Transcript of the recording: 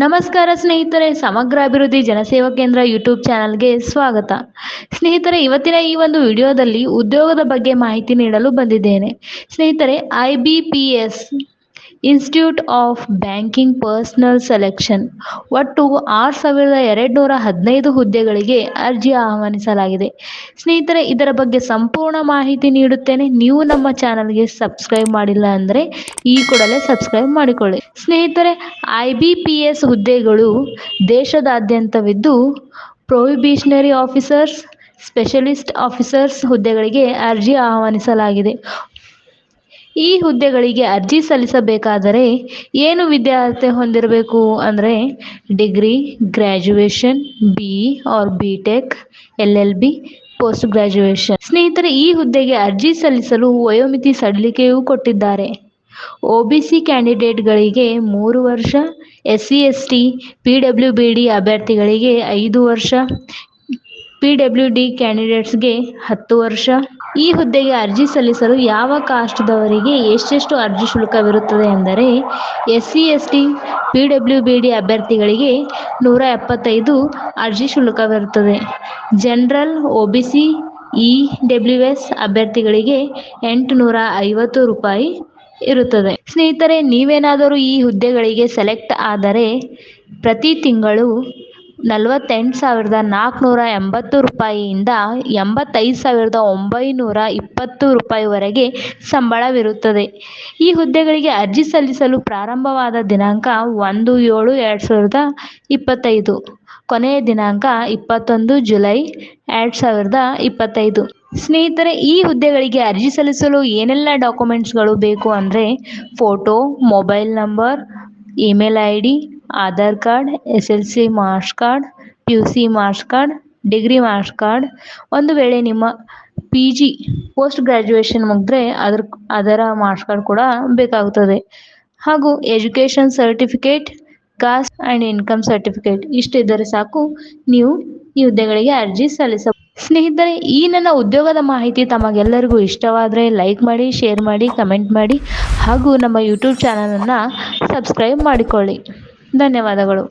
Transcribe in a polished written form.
ನಮಸ್ಕಾರ ಸ್ನೇಹಿತರೆ, ಸಮಗ್ರ ಅಭಿವೃದ್ಧಿ ಜನಸೇವಾ ಕೇಂದ್ರ ಯೂಟ್ಯೂಬ್ ಚಾನಲ್ಗೆ ಸ್ವಾಗತ. ಸ್ನೇಹಿತರೆ, ಇವತ್ತಿನ ಈ ಒಂದು ವಿಡಿಯೋದಲ್ಲಿ ಉದ್ಯೋಗದ ಬಗ್ಗೆ ಮಾಹಿತಿ ನೀಡಲು ಬಂದಿದ್ದೇನೆ. ಸ್ನೇಹಿತರೆ, IBPS institute of banking personal selection ಒಟ್ಟು 6,215 ಹುದ್ದೆಗಳಿಗೆ ಅರ್ಜಿ ಆಹ್ವಾನಿಸಲಾಗಿದೆ. ಸ್ನೇಹಿತರೆ, ಇದರ ಬಗ್ಗೆ ಸಂಪೂರ್ಣ ಮಾಹಿತಿ ನೀಡುತ್ತೇನೆ. ನೀವು ನಮ್ಮ ಚಾನಲ್ಗೆ ಸಬ್ಸ್ಕ್ರೈಬ್ ಮಾಡಿಲ್ಲ ಅಂದರೆ ಈ ಕೂಡಲೇ ಸಬ್ಸ್ಕ್ರೈಬ್ ಮಾಡಿಕೊಳ್ಳಿ. ಸ್ನೇಹಿತರೆ, IBPS ಹುದ್ದೆಗಳು ದೇಶದಾದ್ಯಂತವಿದ್ದು ಪ್ರೊಹಿಬಿಷನರಿ ಆಫೀಸರ್ಸ್, ಸ್ಪೆಷಲಿಸ್ಟ್ ಆಫೀಸರ್ಸ್ ಹುದ್ದೆಗಳಿಗೆ ಅರ್ಜಿ ಆಹ್ವಾನಿಸಲಾಗಿದೆ. ಈ ಹುದ್ದೆಗಳಿಗೆ ಅರ್ಜಿ ಸಲ್ಲಿಸಬೇಕಾದರೆ ಏನು ವಿದ್ಯಾರ್ಥಿ ಹೊಂದಿರಬೇಕು ಅಂದರೆ degree, graduation, BE or BTech, LLB, post graduation. ಸ್ನೇಹಿತರೆ, ಈ ಹುದ್ದೆಗೆ ಅರ್ಜಿ ಸಲ್ಲಿಸಲು ವಯೋಮಿತಿ ಸಡಿಲಿಕೆಯೂ ಕೊಟ್ಟಿದ್ದಾರೆ. OBC ಕ್ಯಾಂಡಿಡೇಟ್ಗಳಿಗೆ 3 ವರ್ಷ, SC/ST, PWBD ಅಭ್ಯರ್ಥಿಗಳಿಗೆ 5 ವರ್ಷ, PWD ಕ್ಯಾಂಡಿಡೇಟ್ಸ್ಗೆ 10 ವರ್ಷ. ಈ ಹುದ್ದೆಗೆ ಅರ್ಜಿ ಸಲ್ಲಿಸಲು ಯಾವ ಕಾಸ್ಟ್ದವರಿಗೆ ಎಷ್ಟೆಷ್ಟು ಅರ್ಜಿ ಶುಲ್ಕವಿರುತ್ತದೆ ಎಂದರೆ SC/ST, PWBD ಅಭ್ಯರ್ಥಿಗಳಿಗೆ 175 ಅರ್ಜಿ ಶುಲ್ಕವಿರುತ್ತದೆ. ಜನರಲ್, OBC, EWS ಅಭ್ಯರ್ಥಿಗಳಿಗೆ 850 ರೂಪಾಯಿ ಇರುತ್ತದೆ. ಸ್ನೇಹಿತರೆ, ನೀವೇನಾದರೂ ಈ ಹುದ್ದೆಗಳಿಗೆ ಸೆಲೆಕ್ಟ್ ಆದರೆ ಪ್ರತಿ ತಿಂಗಳು 48,480 ರೂಪಾಯಿಯಿಂದ 85,920 ರೂಪಾಯಿವರೆಗೆ ಸಂಬಳವಿರುತ್ತದೆ. ಈ ಹುದ್ದೆಗಳಿಗೆ ಅರ್ಜಿ ಸಲ್ಲಿಸಲು ಪ್ರಾರಂಭವಾದ ದಿನಾಂಕ 1/7/2025, ಕೊನೆಯ ದಿನಾಂಕ 21 ಜುಲೈ 2025. ಸ್ನೇಹಿತರೆ, ಈ ಹುದ್ದೆಗಳಿಗೆ ಅರ್ಜಿ ಸಲ್ಲಿಸಲು ಏನೆಲ್ಲ ಡಾಕ್ಯುಮೆಂಟ್ಸ್ಗಳು ಬೇಕು ಅಂದರೆ photo, mobile number, email ID, Aadhaar card, SSLC marks card, PUC marks card, degree marks card, ಒಂದು ವೇಳೆ ನಿಮ್ಮ PG ಪೋಸ್ಟ್ ಗ್ರ್ಯಾಜುಯೇಷನ್ ಮುಗಿದ್ರೆ ಅದರ ಮಾರ್ಕ್ಸ್ ಕಾರ್ಡ್ ಕೂಡ ಬೇಕಾಗುತ್ತದೆ. ಹಾಗೂ education certificate, caste and income certificate ಇಷ್ಟಿದ್ದರೆ ಸಾಕು, ನೀವು ಈ ಹುದ್ದೆಗಳಿಗೆ ಅರ್ಜಿ ಸಲ್ಲಿಸಬಹುದು. ಸ್ನೇಹಿತರೆ, ಈ ನನ್ನ ಉದ್ಯೋಗದ ಮಾಹಿತಿ ತಮಗೆಲ್ಲರಿಗೂ ಇಷ್ಟವಾದರೆ ಲೈಕ್ ಮಾಡಿ, ಶೇರ್ ಮಾಡಿ, ಕಮೆಂಟ್ ಮಾಡಿ ಹಾಗೂ ನಮ್ಮ ಯೂಟ್ಯೂಬ್ ಚಾನಲನ್ನು ಸಬ್ಸ್ಕ್ರೈಬ್ ಮಾಡಿಕೊಳ್ಳಿ. ಧನ್ಯವಾದಗಳು.